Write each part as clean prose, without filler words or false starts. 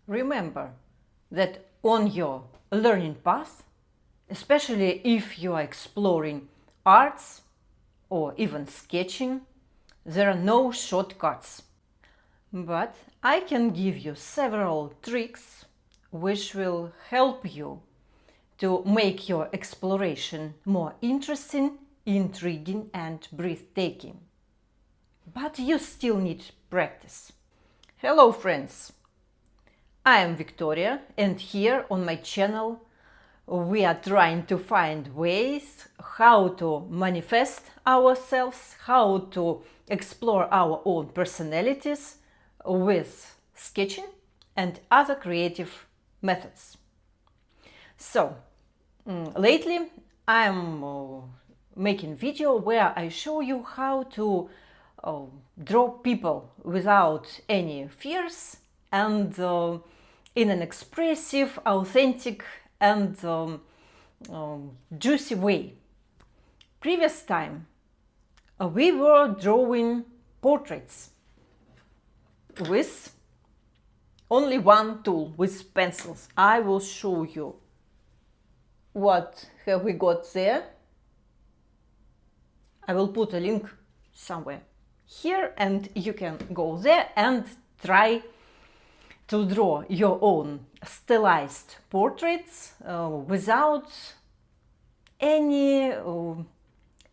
Remember that on your learning path, especially if you are exploring arts or even sketching, there are no shortcuts. But I can give you several tricks which will help you to make your exploration more interesting, intriguing and breathtaking. But you still need practice. Hello friends! I am Victoria, and here on my channel we are trying to find ways how to manifest ourselves, how to explore our own personalities with sketching and other creative methods. So, lately I'm making video where I show you how to draw people without any fears and in an expressive, authentic and juicy way. Previous time we were drawing portraits with only one tool, with pencils. I will show you what have we got there. I will put a link somewhere here and you can go there and try to draw your own stylized portraits without any,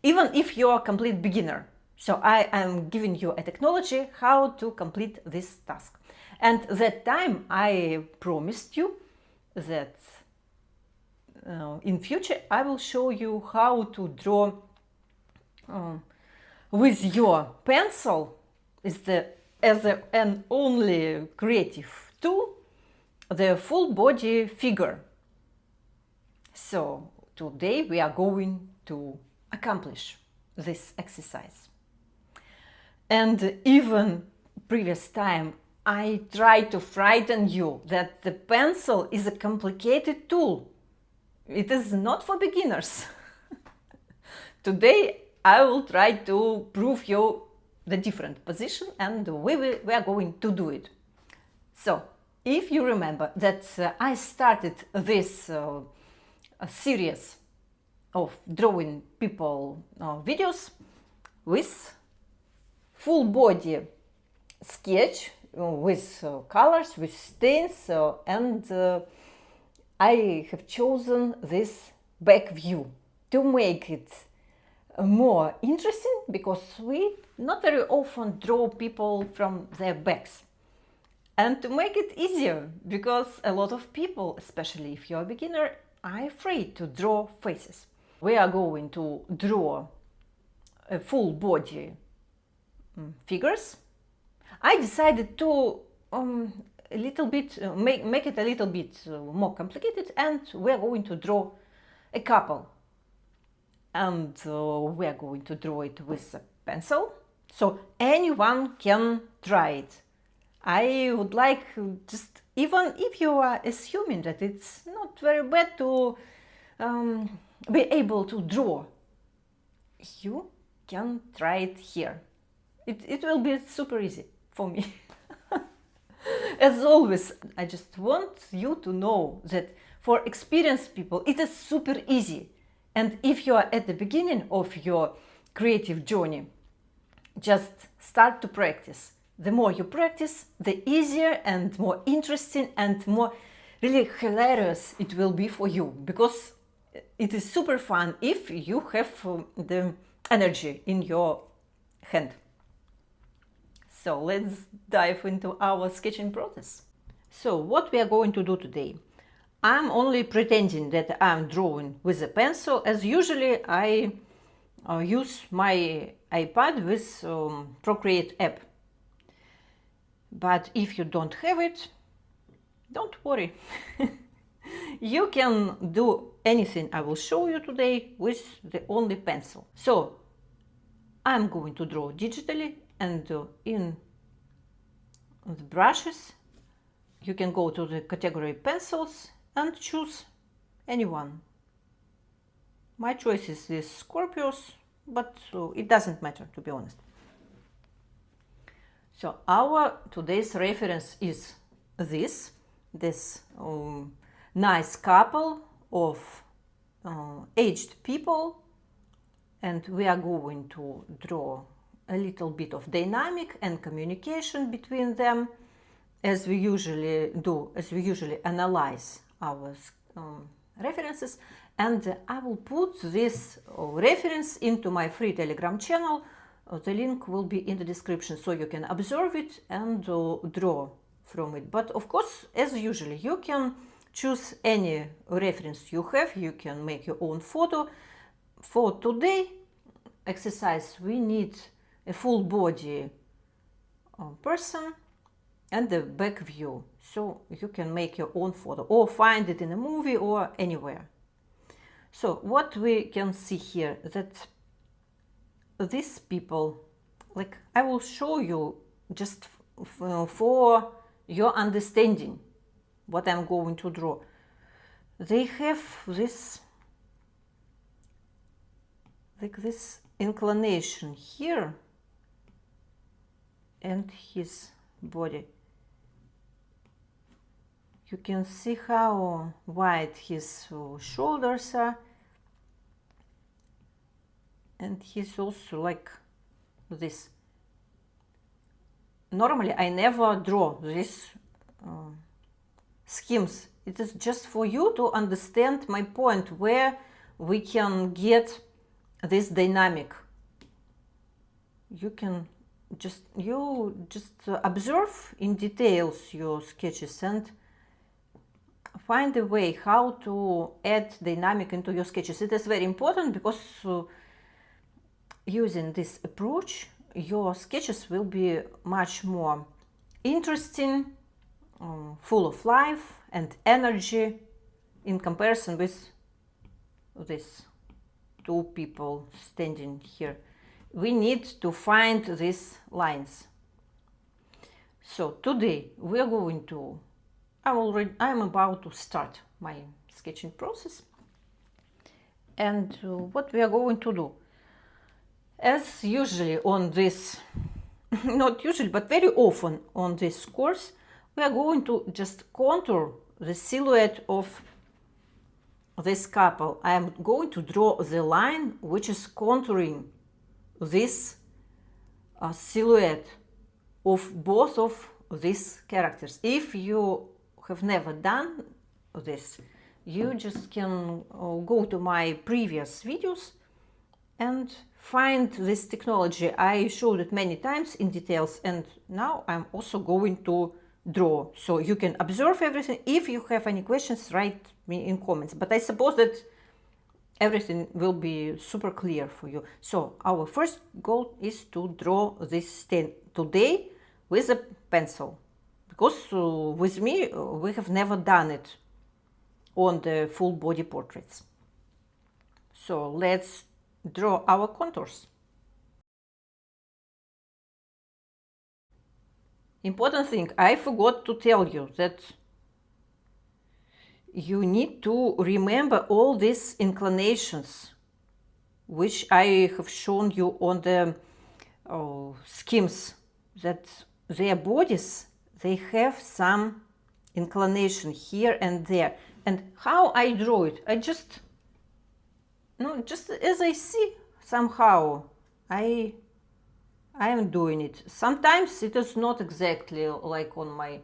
even if you're a complete beginner. So I am giving you a technology how to complete this task. And that time I promised you that in future I will show you how to draw with your pencil as an only creative tool, the full body figure. So today we are going to accomplish this exercise. And even previous time I tried to frighten you that the pencil is a complicated tool. It is not for beginners. Today I will try to prove you the different position and we are going to do it. So, if you remember that I started this series of drawing people videos with full body sketch with colors, with stains, and I have chosen this back view to make it more interesting, because we not very often draw people from their backs, and to make it easier, because a lot of people, especially if you're a beginner, are afraid to draw faces. We are going to draw a full body figures. I decided to a little bit make it a little bit more complicated, and we are going to draw a couple. And we are going to draw it with a pencil, so anyone can try it. I would like, just even if you are assuming that it's not very bad to be able to draw, you can try it here. It will be super easy for me. As always, I just want you to know that for experienced people it is super easy. And if you are at the beginning of your creative journey, just start to practice. The more you practice, the easier and more interesting and more really hilarious it will be for you, because it is super fun if you have the energy in your hand. So let's dive into our sketching process. So what we are going to do today? I'm only pretending that I'm drawing with a pencil, as usually I use my iPad with Procreate app. But if you don't have it, don't worry. You can do anything I will show you today with the only pencil. So I'm going to draw digitally, and in the brushes you can go to the category pencils and choose anyone. My choice is this Scorpios, but it doesn't matter, to be honest. So our today's reference is this. this nice couple of aged people, and we are going to draw a little bit of dynamic and communication between them, as we usually do, as we usually analyze our references. And I will put this reference into my free Telegram channel. The link will be in the description, so you can observe it and draw from it. But of course, as usually, you can choose any reference you have. You can make your own photo. For today exercise, we need a full body person and the back view, so you can make your own photo or find it in a movie or anywhere. So what we can see here, that these people, like, I will show you just for your understanding what I'm going to draw. They have this, like, this inclination here and his body. You can see how wide his shoulders are, and he's also like this. Normally I never draw these schemes. It is just for you to understand my point, where we can get this dynamic. You can just observe in details your sketches and find a way how to add dynamic into your sketches. It is very important, because using this approach, your sketches will be much more interesting, full of life and energy, in comparison with these two people standing here. We need to find these lines. So today we are going to, I'm about to start my sketching process. And what we are going to do, as usually on this, not usually, but very often on this course, we are going to just contour the silhouette of this couple. I am going to draw the line which is contouring this silhouette of both of these characters. If you have never done this, you just can go to my previous videos and find this technology. I showed it many times in details, and now I'm also going to draw, so you can observe everything. If you have any questions, write me in comments, but I suppose that everything will be super clear for you. So our first goal is to draw this stain today with a pencil, because with me we have never done it on the full body portraits. So let's draw our contours. Important thing, I forgot to tell you that you need to remember all these inclinations which I have shown you on the schemes, that their bodies, they have some inclination here and there. And how I draw it, I just as I see, somehow I am doing it. Sometimes it is not exactly like on my,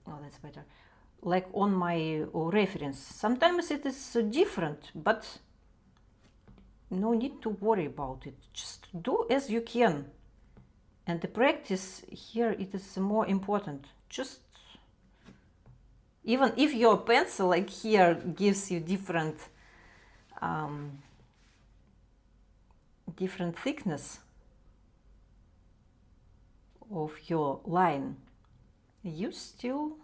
oh, that's better, like on my reference. Sometimes it is different, but no need to worry about it. Just do as you can. And the practice here, it is more important. Just, even if your pencil, like here, gives you different different thickness of your line, you still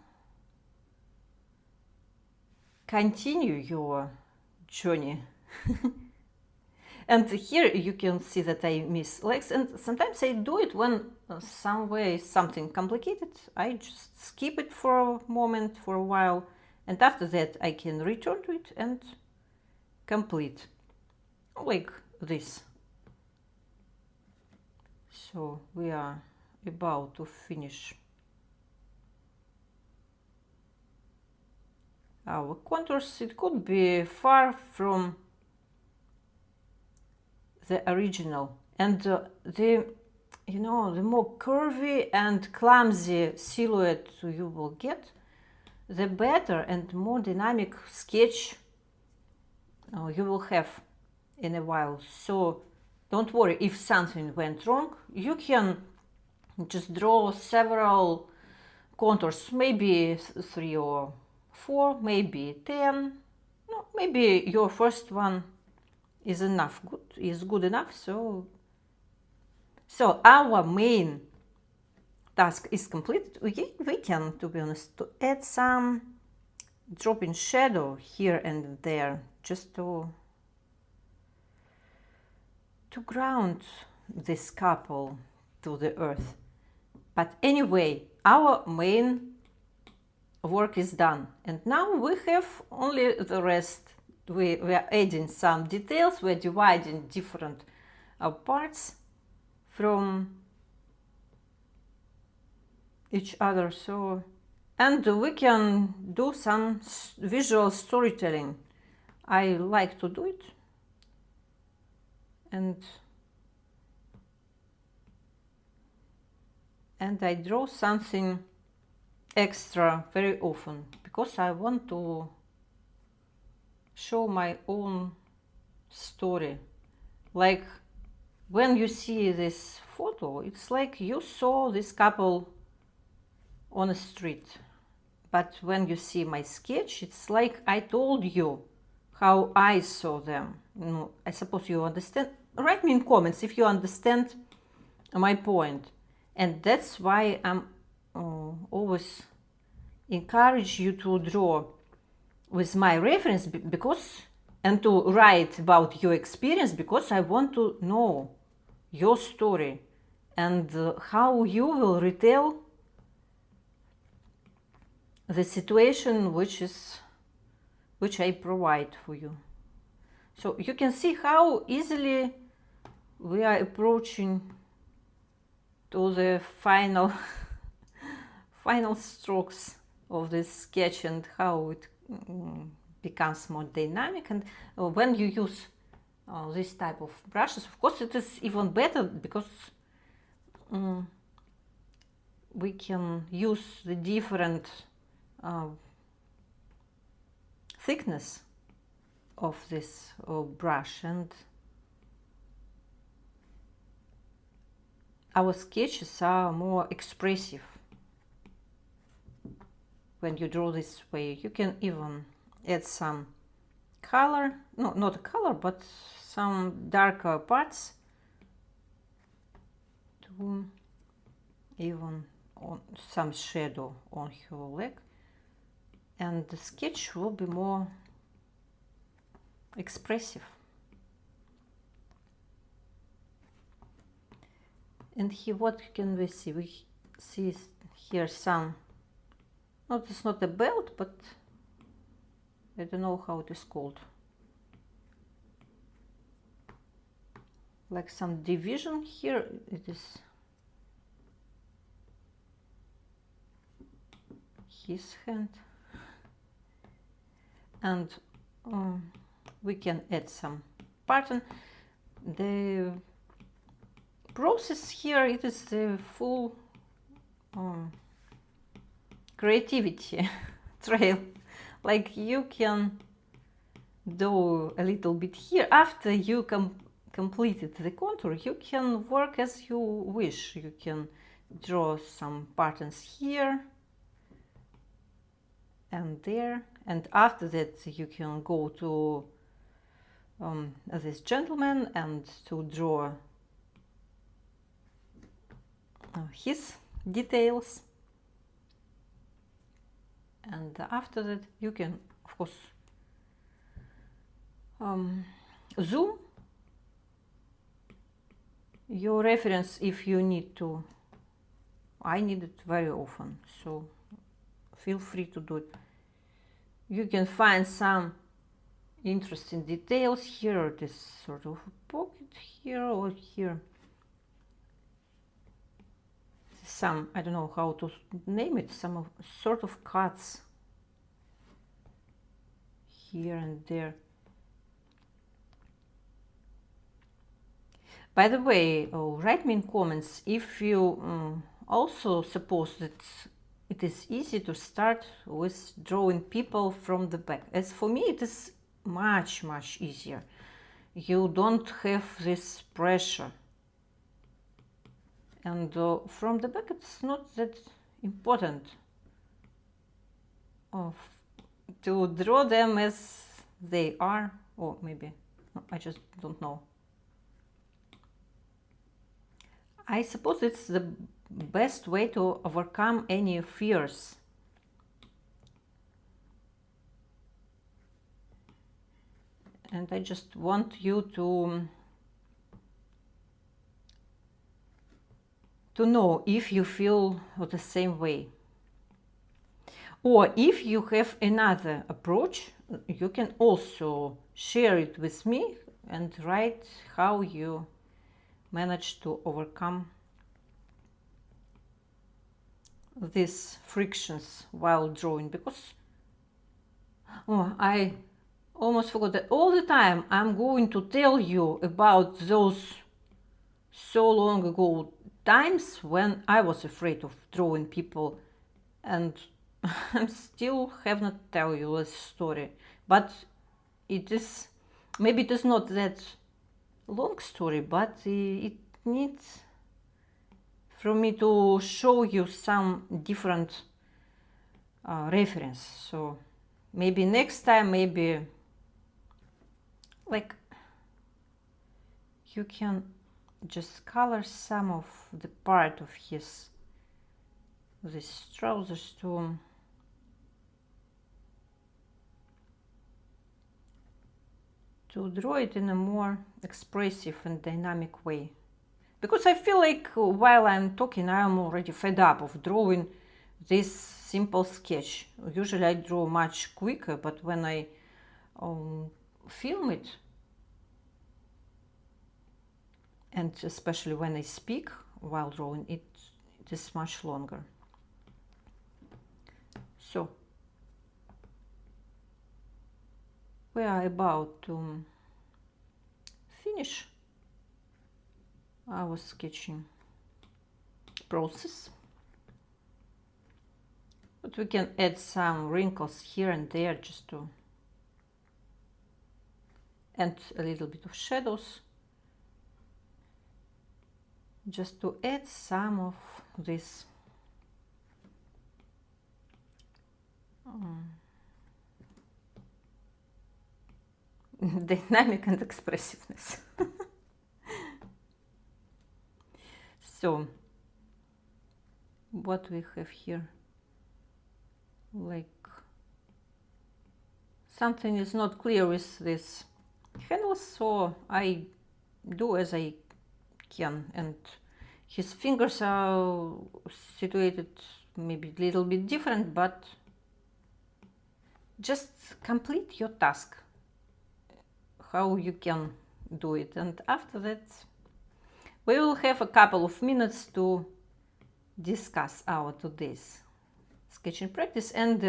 continue your journey. And here you can see that I miss legs, and sometimes I do it when somewhere is something complicated. I just skip it for a moment, for a while, and after that I can return to it and complete, like this. So we are about to finish our contours, it could be far from the original, and the the more curvy and clumsy silhouette you will get, the better and more dynamic sketch you will have in a while. So don't worry if something went wrong. You can just draw several contours, maybe 3 or 4, maybe 10. No, maybe your first one is good enough. So our main task is complete. We can, to be honest, to add some drop in shadow here and there, just to ground this couple to the earth. But anyway, our main work is done, and now we have only the rest. We are adding some details, we're dividing different parts from each other, and we can do some visual storytelling. I like to do it, and I draw something extra very often because I want to show my own story. Like when you see this photo, it's like you saw this couple on the street, but when you see my sketch, it's like I told you how I saw them. I suppose you understand. Write me in comments if you understand my point. And that's why I'm always encourage you to draw with my reference, because, and to write about your experience, because I want to know your story and how you will retell the situation which I provide for you. So you can see how easily we are approaching to the final strokes of this sketch, and how it becomes more dynamic. And when you use this type of brushes, of course it is even better, because we can use the different thickness of this brush, and our sketches are more expressive when you draw this way. You can even add some color, no, not a color, but some darker parts, to even on some shadow on her leg, and the sketch will be more expressive. And here, what can we see? We see here some, no, it's not a belt, but I don't know how it is called, like some division here. It is his hand, and we can add some pattern. The process here, it is the full creativity trail. Like you can do a little bit here. After you completed the contour, you can work as you wish. You can draw some patterns here and there, and after that you can go to this gentleman and to draw his details, and after that you can, of course, zoom your reference if you need to. I need it very often, so feel free to do it. You can find some interesting details here, this sort of pocket here or here. Some, I don't know how to name it, some sort of cuts here and there. By the way, write me in comments if you also suppose that it is easy to start with drawing people from the back. As for me, it is much easier. You don't have this pressure. And from the back, it's not that important to draw them as they are, or maybe, no, I just don't know. I suppose it's the best way to overcome any fears. And I just want you to know if you feel the same way. Or if you have another approach, you can also share it with me and write how you managed to overcome these frictions while drawing. Because I almost forgot that all the time I'm going to tell you about those so long ago times when I was afraid of drawing people, and I still have not tell you this story. But it is, maybe it is not that long story, but it needs for me to show you some different reference. So maybe next time, maybe like you can just color some of the part of his these trousers to draw it in a more expressive and dynamic way. Because I feel like while I'm talking, I'm already fed up of drawing this simple sketch. Usually I draw much quicker, but when I film it, and especially when I speak while drawing, it is much longer. So we are about to finish our sketching process, but we can add some wrinkles here and there just to and a little bit of shadows, just to add some of this dynamic and expressiveness. So what we have here, like something is not clear with this handles, so I do as I can, and his fingers are situated maybe a little bit different, but just complete your task how you can do it. And after that we will have a couple of minutes to discuss our today's sketching practice. And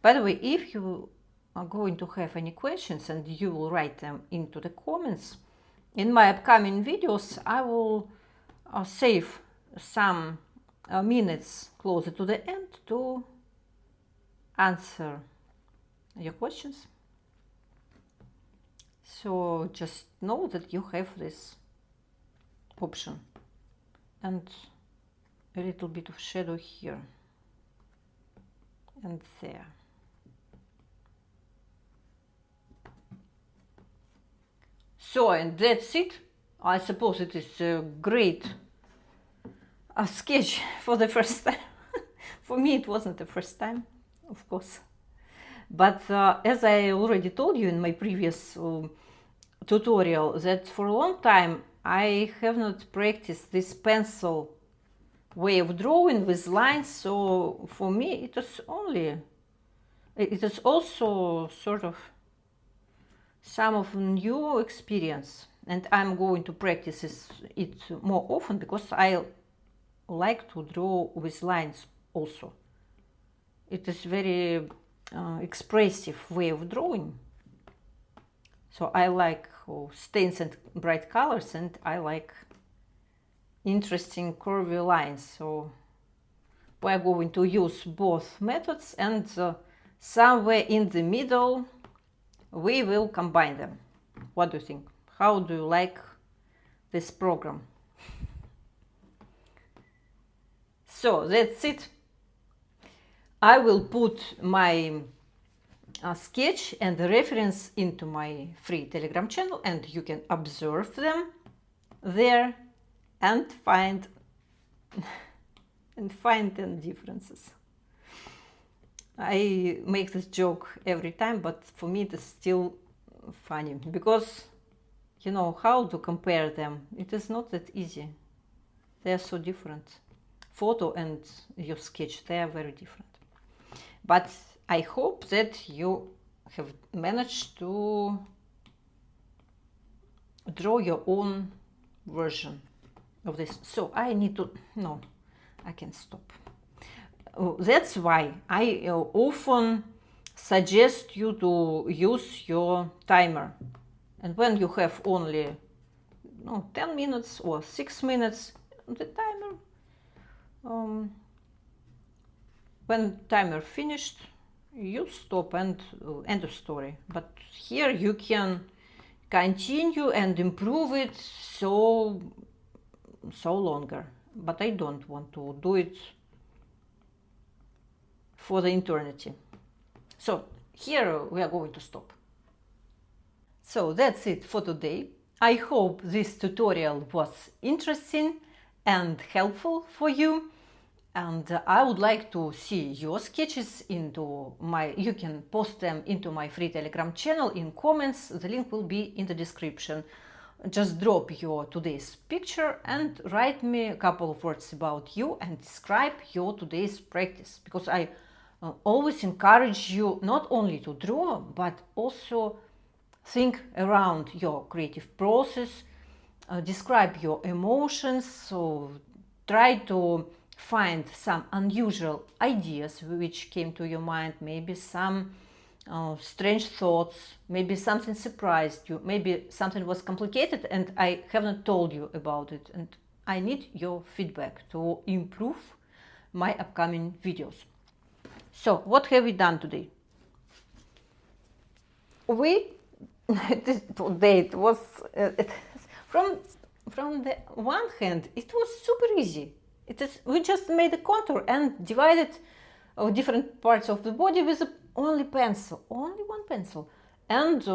by the way, if you are going to have any questions, and you will write them into the comments, in my upcoming videos I will save some minutes closer to the end to answer your questions. So just know that you have this option, and a little bit of shadow here and there. So, and that's it. I suppose it is a great sketch for the first time. For me it wasn't the first time, of course, but as I already told you in my previous tutorial, that for a long time I have not practiced this pencil way of drawing with lines, so for me it is also sort of some of new experience, and I'm going to practice it more often because I like to draw with lines also. It is very expressive way of drawing. So I like stains and bright colors, and I like interesting curvy lines. So we're going to use both methods, and somewhere in the middle we will combine them. What do you think? How do you like this program? So that's it. I will put my sketch and the reference into my free Telegram channel, and you can observe them there and find the differences. I make this joke every time, but for me it is still funny, because you know how to compare them. It is not that easy. They are so different. Photo and your sketch, they are very different. But I hope that you have managed to draw your own version of this. So I need to, no, I can stop. That's why I often suggest you to use your timer. And when you have only 10 minutes or 6 minutes, the timer, when timer finished, you stop and end of story. But here you can continue and improve it so longer. But I don't want to do it for the eternity. So here we are going to stop. So that's it for today. I hope this tutorial was interesting and helpful for you. And I would like to see your sketches into you can post them into my free Telegram channel in comments. The link will be in the description. Just drop your today's picture and write me a couple of words about you and describe your today's practice, because I always encourage you not only to draw, but also think around your creative process, describe your emotions, so try to find some unusual ideas which came to your mind, maybe some strange thoughts, maybe something surprised you, maybe something was complicated and I haven't told you about it, and I need your feedback to improve my upcoming videos. So what have we done today? Today it was from the one hand it was super easy. We just made a contour and divided different parts of the body with only one pencil, and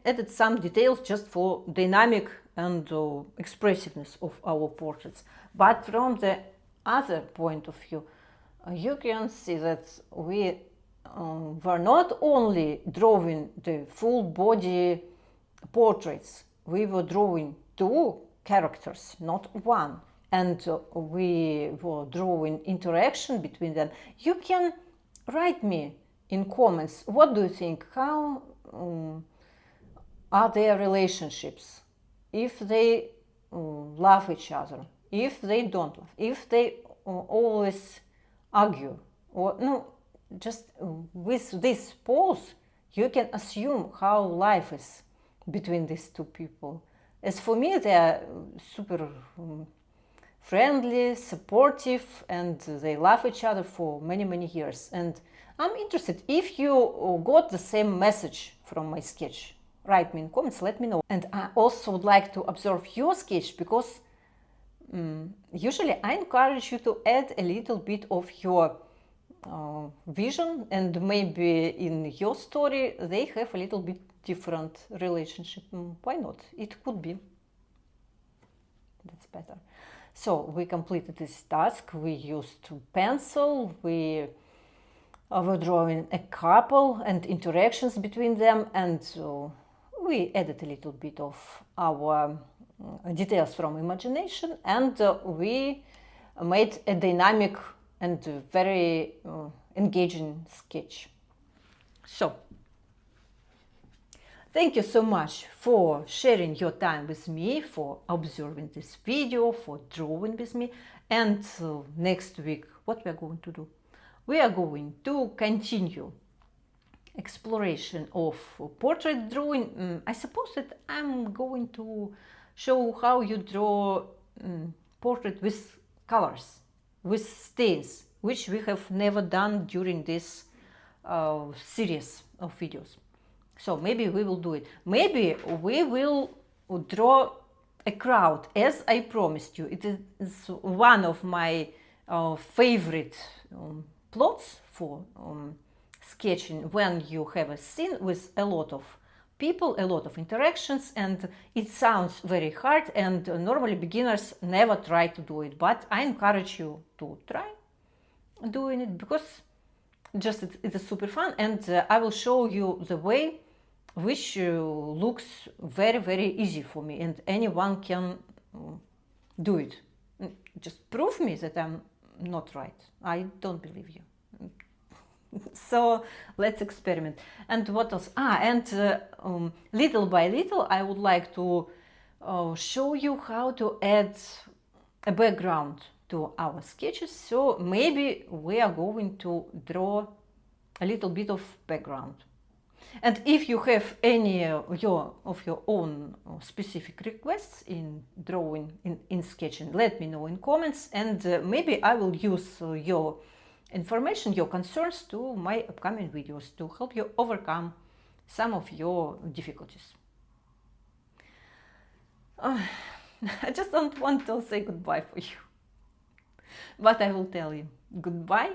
added some details just for dynamic and expressiveness of our portraits. But from the other point of view, you can see that we were not only drawing the full body portraits, we were drawing 2 characters, not one. And we were drawing interaction between them. You can write me in comments, what do you think? How are their relationships? If they love each other, if they don't love, if they always argue, or no, just with this pose, you can assume how life is between these 2 people. As for me, they are super friendly, supportive, and they love each other for many years. And I'm interested if you got the same message from my sketch. Write me in comments, let me know. And I also would like to observe your sketch, because usually I encourage you to add a little bit of your vision, and maybe in your story they have a little bit different relationship. Why not? It could be. That's better. So we completed this task. We used pencil, we were drawing a couple and interactions between them, and we added a little bit of our details from imagination, and we made a dynamic and very engaging sketch. So thank you so much for sharing your time with me, for observing this video, for drawing with me. And next week, what we are going to do? We are going to continue exploration of portrait drawing, I suppose that I'm going to show how you draw portrait with colors, with stains, which we have never done during this series of videos. So maybe we will do it. Maybe we will draw a crowd, as I promised you. It is one of my favorite plots for sketching, when you have a scene with a lot of people, a lot of interactions, and it sounds very hard, and normally beginners never try to do it, but I encourage you to try doing it, because just it is super fun, and I will show you the way which looks very, very easy for me, and anyone can do it. Just prove me that I'm not right. I don't believe you. So let's experiment. And what else? Little by little, I would like to show you how to add a background to our sketches. So maybe we are going to draw a little bit of background. And if you have any of your own specific requests in drawing, in sketching, let me know in comments, and maybe I will use your information, your concerns to my upcoming videos to help you overcome some of your difficulties. I just don't want to say goodbye for you, but I will tell you goodbye,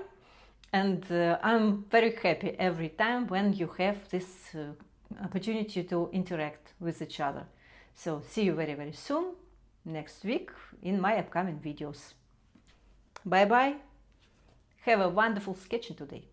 and I'm very happy every time when you have this opportunity to interact with each other. So see you very, very soon, next week, in my upcoming videos. Bye bye. Have a wonderful sketching today.